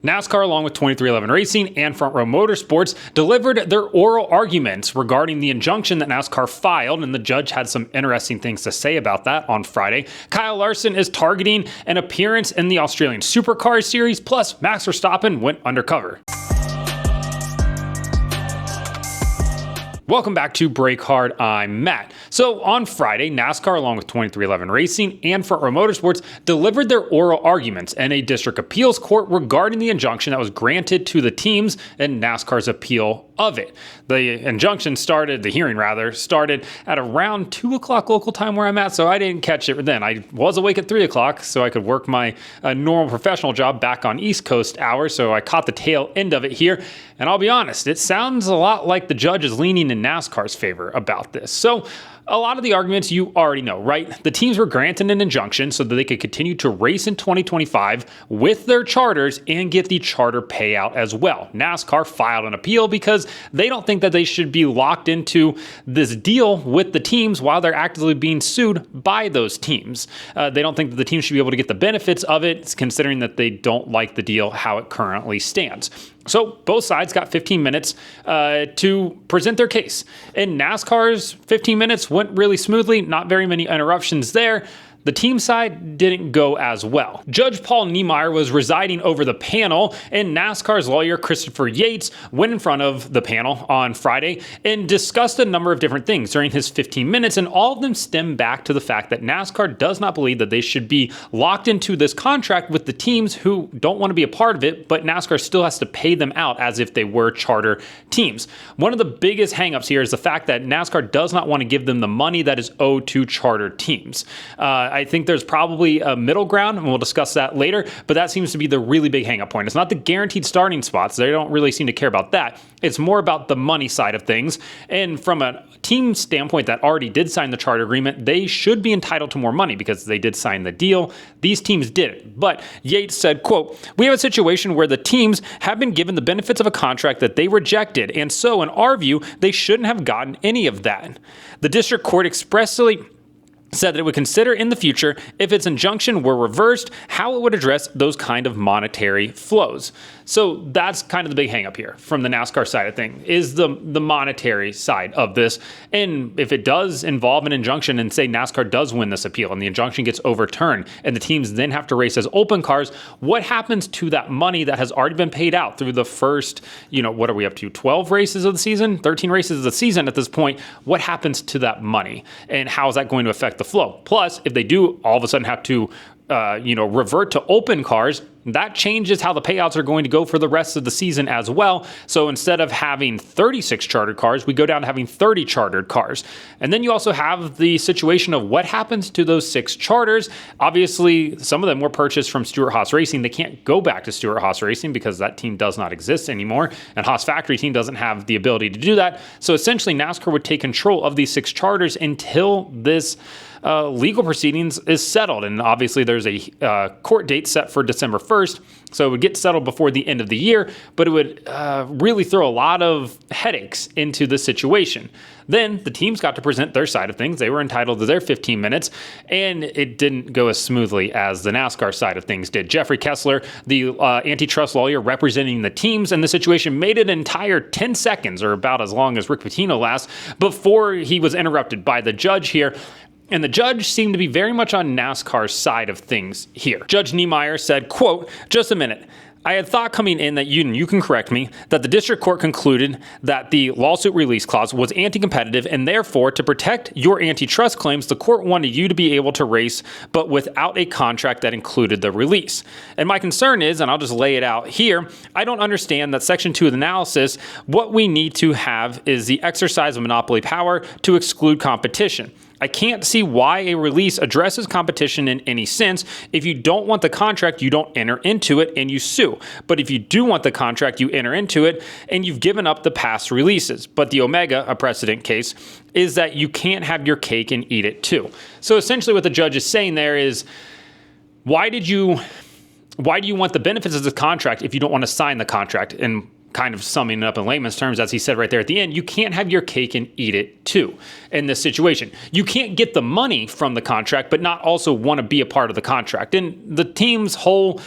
NASCAR, along with 2311 Racing and Front Row Motorsports, delivered their oral arguments regarding the injunction that NASCAR filed, and the judge had some interesting things to say about that on Friday. Kyle Larson is targeting an appearance in the Australian Supercars Series, plus Max Verstappen went undercover. Welcome back to Break Hard. I'm Matt. So on Friday, NASCAR, along with 2311 Racing and Front Row Motorsports, delivered their oral arguments in a district appeals court regarding the injunction that was granted to the teams and NASCAR's appeal of it. The hearing started at around 2 o'clock local time where I'm at, so I didn't catch it then. I was awake at 3 o'clock, so I could work my normal professional job back on East Coast hours, so I caught the tail end of it here. And I'll be honest, it sounds a lot like the judge is leaning in NASCAR's favor about this. So a lot of the arguments you already know, right? The teams were granted an injunction so that they could continue to race in 2025 with their charters and get the charter payout as well. NASCAR filed an appeal because they don't think that they should be locked into this deal with the teams while they're actively being sued by those teams. They don't think that the teams should be able to get the benefits of it, considering that they don't like the deal how it currently stands. So both sides got 15 minutes to present their case. And NASCAR's 15 minutes went really smoothly, not very many interruptions there. The team side didn't go as well. Judge Paul Niemeyer was residing over the panel, and NASCAR's lawyer Christopher Yates went in front of the panel on Friday and discussed a number of different things during his 15 minutes, and all of them stem back to the fact that NASCAR does not believe that they should be locked into this contract with the teams who don't want to be a part of it, but NASCAR still has to pay them out as if they were charter teams. One of the biggest hangups here is the fact that NASCAR does not want to give them the money that is owed to charter teams. I think there's probably a middle ground, and we'll discuss that later, but that seems to be the really big hang-up point. It's not the guaranteed starting spots. They don't really seem to care about that. It's more about the money side of things. And from a team standpoint that already did sign the charter agreement, they should be entitled to more money because they did sign the deal. These teams didn't. But Yates said, quote, "We have a situation where the teams have been given the benefits of a contract that they rejected, and so in our view, they shouldn't have gotten any of that." The district court expressly said that it would consider in the future, if its injunction were reversed, how it would address those kind of monetary flows. So that's kind of the big hang up here from the NASCAR side of things, is the monetary side of this. And if it does involve an injunction and say NASCAR does win this appeal and the injunction gets overturned and the teams then have to race as open cars, what happens to that money that has already been paid out through the first, what are we up to, 12 races of the season, 13 races of the season at this point? What happens to that money and how is that going to affect the flow? Plus, if they do all of a sudden have to revert to open cars, that changes how the payouts are going to go for the rest of the season as well. So instead of having 36 chartered cars, we go down to having 30 chartered cars. And then you also have the situation of what happens to those 6 charters. Obviously, some of them were purchased from Stewart-Haas Racing. They can't go back to Stewart-Haas Racing because that team does not exist anymore. And Haas Factory team doesn't have the ability to do that. So essentially, NASCAR would take control of these 6 charters until this legal proceedings is settled. And obviously there's a court date set for December 1st. So it would get settled before the end of the year, but it would really throw a lot of headaches into the situation. Then the teams got to present their side of things. They were entitled to their 15 minutes, and it didn't go as smoothly as the NASCAR side of things did. Jeffrey Kessler, the antitrust lawyer representing the teams in the situation, made an entire 10 seconds, or about as long as Rick Pitino lasts, before he was interrupted by the judge here. And the judge seemed to be very much on NASCAR's side of things here. Judge Niemeyer said, quote, "Just a minute. I had thought coming in that you can correct me, that the district court concluded that the lawsuit release clause was anti-competitive, and therefore, to protect your antitrust claims, the court wanted you to be able to race, but without a contract that included the release. And my concern is, and I'll just lay it out here, I don't understand that Section 2 of the analysis, what we need to have is the exercise of monopoly power to exclude competition. I can't see why a release addresses competition in any sense. If you don't want the contract, you don't enter into it and you sue. But if you do want the contract, you enter into it and you've given up the past releases. But the Omega, a precedent case, is that you can't have your cake and eat it too." So essentially what the judge is saying there is, why do you want the benefits of the contract if you don't want to sign the contract? And kind of summing it up in layman's terms, as he said right there at the end, you can't have your cake and eat it too in this situation. You can't get the money from the contract, but not also want to be a part of the contract. And the team's whole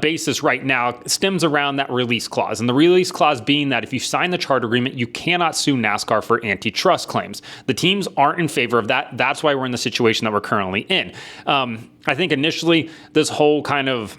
basis right now stems around that release clause. And the release clause being that if you sign the charter agreement, you cannot sue NASCAR for antitrust claims. The teams aren't in favor of that. That's why we're in the situation that we're currently in. I think initially this whole kind of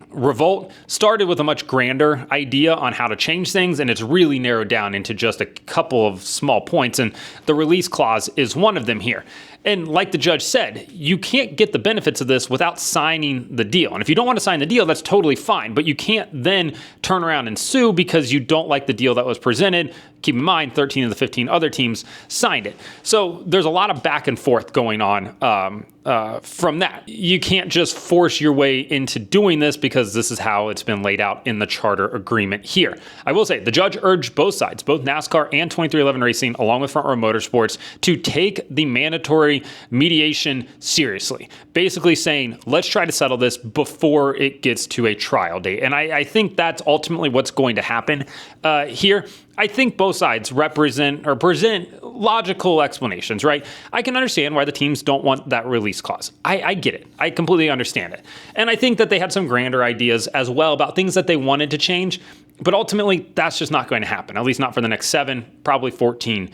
revolt started with a much grander idea on how to change things, and it's really narrowed down into just a couple of small points, and the release clause is one of them here. And like the judge said, you can't get the benefits of this without signing the deal. And if you don't want to sign the deal, that's totally fine, but you can't then turn around and sue because you don't like the deal that was presented. Keep in mind, 13 of the 15 other teams signed it. So there's a lot of back and forth going on from that. You can't just force your way into doing this because this is how it's been laid out in the charter agreement here. I will say the judge urged both sides, both NASCAR and 23XI Racing, along with Front Row Motorsports, to take the mandatory mediation seriously. Basically saying, let's try to settle this before it gets to a trial date. And I think that's ultimately what's going to happen here. I think both sides present logical explanations, right? I can understand why the teams don't want that release clause. I get it. I completely understand it. And I think that they had some grander ideas as well about things that they wanted to change. But ultimately, that's just not going to happen, at least not for the next 7, probably 14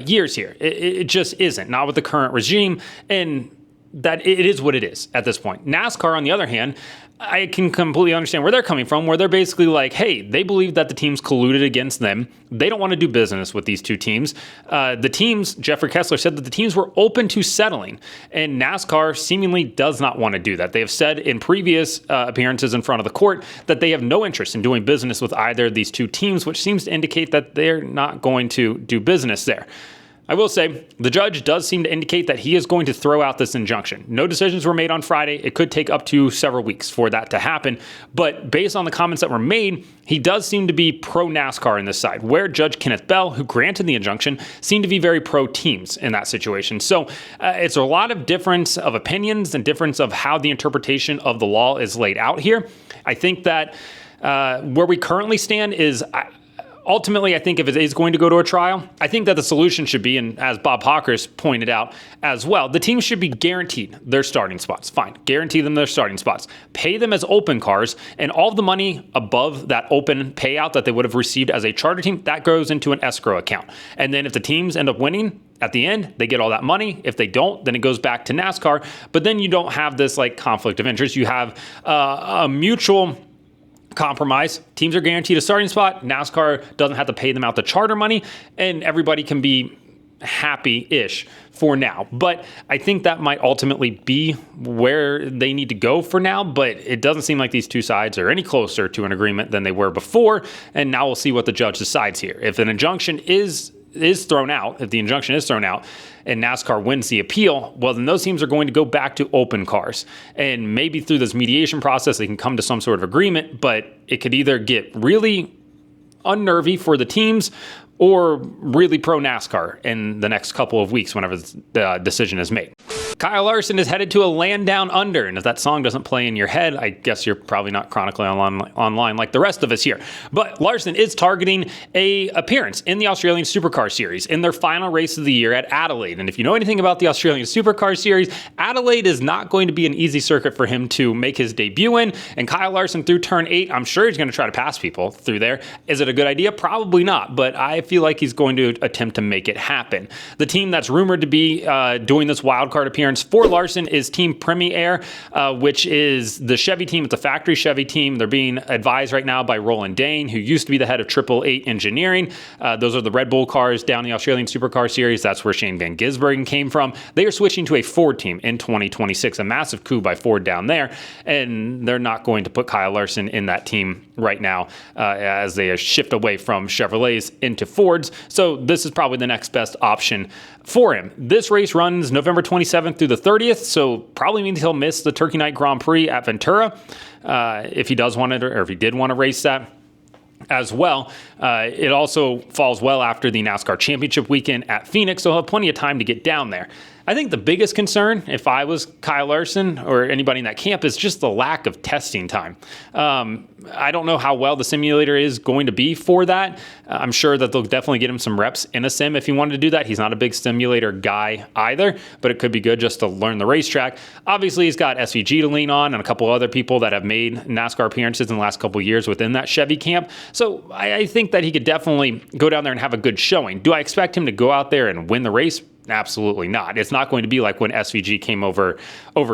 years here. It just isn't, not with the current regime. And that it is what it is at this point. NASCAR, on the other hand, I can completely understand where they're coming from, where they're basically like, hey, they believe that the teams colluded against them. They don't want to do business with these two teams. The teams, Jeffrey Kessler said that the teams were open to settling, and NASCAR seemingly does not want to do that. They have said in previous appearances in front of the court that they have no interest in doing business with either of these two teams, which seems to indicate that they're not going to do business there. I will say, the judge does seem to indicate that he is going to throw out this injunction. No decisions were made on Friday. It could take up to several weeks for that to happen. But based on the comments that were made, he does seem to be pro-NASCAR in this side, where Judge Kenneth Bell, who granted the injunction, seemed to be very pro-teams in that situation. So it's a lot of difference of opinions and difference of how the interpretation of the law is laid out here. I think that where we currently stand is... Ultimately, I think if it is going to go to a trial, I think that the solution should be, and as Bob Hawkers pointed out as well, the teams should be guaranteed their starting spots. Fine, guarantee them their starting spots. Pay them as open cars, and all of the money above that open payout that they would have received as a charter team, that goes into an escrow account. And then if the teams end up winning, at the end, they get all that money. If they don't, then it goes back to NASCAR. But then you don't have this like conflict of interest. You have a mutual compromise. Teams are guaranteed a starting spot. NASCAR doesn't have to pay them out the charter money, and everybody can be happy-ish for now. But I think that might ultimately be where they need to go for now, but it doesn't seem like these two sides are any closer to an agreement than they were before, and now we'll see what the judge decides here. If an injunction is thrown out, if the injunction is thrown out and NASCAR wins the appeal, well, then those teams are going to go back to open cars. And maybe through this mediation process, they can come to some sort of agreement, but it could either get really unnervy for the teams or really pro-NASCAR in the next couple of weeks whenever the decision is made. Kyle Larson is headed to a land down under, and if that song doesn't play in your head, I guess you're probably not chronically online like the rest of us here. But Larson is targeting a appearance in the Australian Supercar Series in their final race of the year at Adelaide. And if you know anything about the Australian Supercar Series, Adelaide is not going to be an easy circuit for him to make his debut in. And Kyle Larson through turn 8, I'm sure he's going to try to pass people through there. Is it a good idea? Probably not, but I feel like he's going to attempt to make it happen. The team that's rumored to be doing this wildcard appearance for Larson is Team Premier, which is the Chevy team. It's a factory Chevy team. They're being advised right now by Roland Dane, who used to be the head of 888 Engineering. Those are the Red Bull cars down the Australian Supercar Series. That's where Shane Van Gisbergen came from. They are switching to a Ford team in 2026, a massive coup by Ford down there, and they're not going to put Kyle Larson in that team right now as they shift away from Chevrolets into Fords. So this is probably the next best option for him. This race runs November 27th through the 30th, so probably means he'll miss the Turkey Night Grand Prix at Ventura if he does want it, or if he did want to race that as well. It also falls well after the NASCAR Championship weekend at Phoenix, so he'll have plenty of time to get down there. I think the biggest concern, if I was Kyle Larson or anybody in that camp, is just the lack of testing time. I don't know how well the simulator is going to be for that. I'm sure that they'll definitely get him some reps in a sim if he wanted to do that. He's not a big simulator guy either, but it could be good just to learn the racetrack. Obviously, he's got SVG to lean on and a couple other people that have made NASCAR appearances in the last couple of years within that Chevy camp. So I think that he could definitely go down there and have a good showing. Do I expect him to go out there and win the race? Absolutely not. It's not going to be like when SVG came over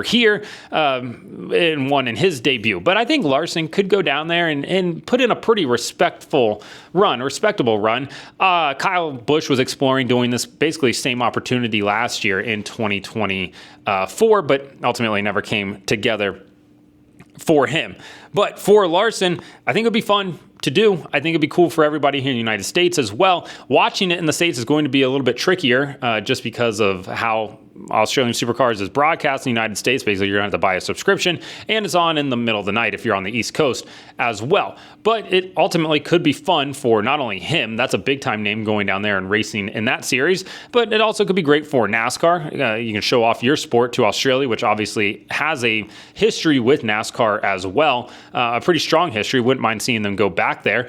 here and won in his debut. But I think Larson could go down there and put in a pretty respectable run. Kyle Busch was exploring doing this basically same opportunity last year in 2024, but ultimately never came together for him. But for Larson, I think it would be fun to do. I think it'd be cool for everybody here in the United States as well. Watching it in the States is going to be a little bit trickier just because of how Australian Supercars is broadcast in the United States. Basically, you're going to have to buy a subscription, and it's on in the middle of the night if you're on the East Coast as well. But it ultimately could be fun for not only him, that's a big-time name going down there and racing in that series, but it also could be great for NASCAR. You can show off your sport to Australia, which obviously has a history with NASCAR as well, a pretty strong history. Wouldn't mind seeing them go back there.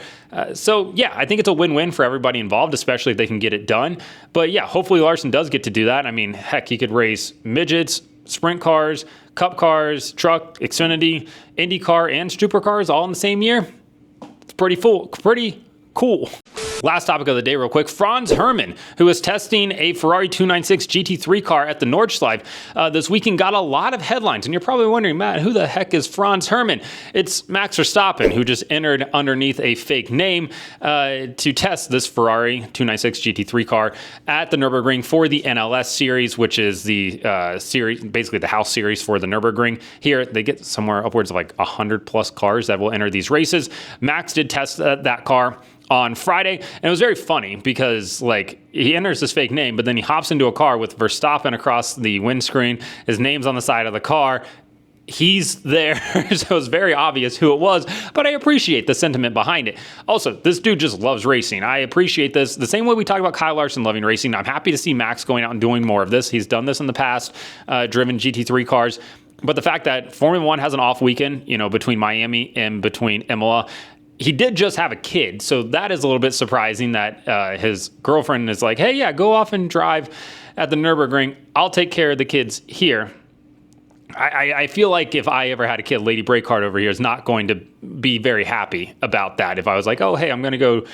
So, yeah, I think it's a win-win for everybody involved, especially if they can get it done. But, yeah, hopefully Larson does get to do that. I mean, heck, he could race midgets, sprint cars, cup cars, truck, Xfinity, IndyCar, and supercars all in the same year. It's pretty cool. Last topic of the day real quick. Franz Herrmann, who was testing a Ferrari 296 GT3 car at the Nordschleife this weekend, got a lot of headlines. And you're probably wondering, Matt, who the heck is Franz Herrmann? It's Max Verstappen, who just entered underneath a fake name to test this Ferrari 296 GT3 car at the Nürburgring for the NLS series, which is the series, basically the house series for the Nürburgring. Here, they get somewhere upwards of like 100 plus cars that will enter these races. Max did test that car on Friday, and it was very funny because like he enters this fake name, but then he hops into a car with Verstappen across the windscreen. His name's on the side of the car. He's there, so it's very obvious who it was, but I appreciate the sentiment behind it. Also, this dude just loves racing. I appreciate this. The same way we talk about Kyle Larson loving racing, I'm happy to see Max going out and doing more of this. He's done this in the past, driven GT3 cars, but the fact that Formula One has an off weekend, between Miami and between Imola, he did just have a kid, so that is a little bit surprising that his girlfriend is like, hey, yeah, go off and drive at the Nürburgring. I'll take care of the kids here. I feel like if I ever had a kid, Lady Breakheart over here is not going to be very happy about that. If I was like, oh, hey, I'm going to go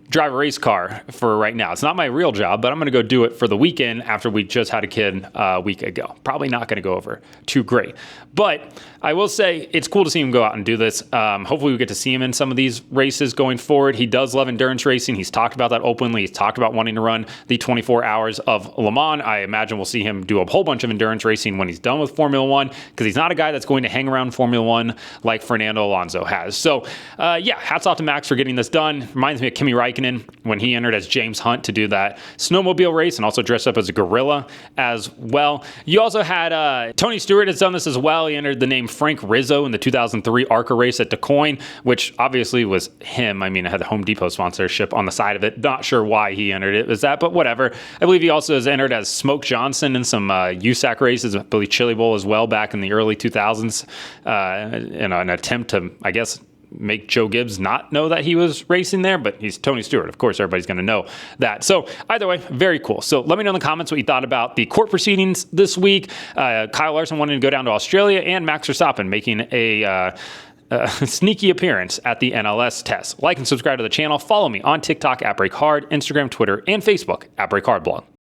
drive a race car for right now. It's not my real job, but I'm going to go do it for the weekend after we just had a kid a week ago. Probably not going to go over too great. But I will say it's cool to see him go out and do this. Hopefully we get to see him in some of these races going forward. He does love endurance racing. He's talked about that openly. He's talked about wanting to run the 24 hours of Le Mans. I imagine we'll see him do a whole bunch of endurance racing when he's done with Formula One, because he's not a guy that's going to hang around Formula One like Fernando Alonso has. So, yeah, hats off to Max for getting this done. Reminds me of Kimi Räikkönen when he entered as James Hunt to do that snowmobile race and also dressed up as a gorilla as well. You also had Tony Stewart has done this as well. He entered the name Frank Rizzo in the 2003 ARCA race at DeCoin, which obviously was him. I mean, it had the Home Depot sponsorship on the side of it. Not sure why he entered it as that, but whatever. I believe he also has entered as Smoke Johnson in some USAC races, I believe Chili Bowl as well back in the early 2000s in an attempt to, I guess, make Joe Gibbs not know that he was racing there, but he's Tony Stewart. Of course, everybody's going to know that. So either way, very cool. So let me know in the comments what you thought about the court proceedings this week. Kyle Larson wanting to go down to Australia, and Max Verstappen making a sneaky appearance at the NLS test. Like and subscribe to the channel. Follow me on TikTok at BreakHard, Instagram, Twitter, and Facebook at BreakHardBlog.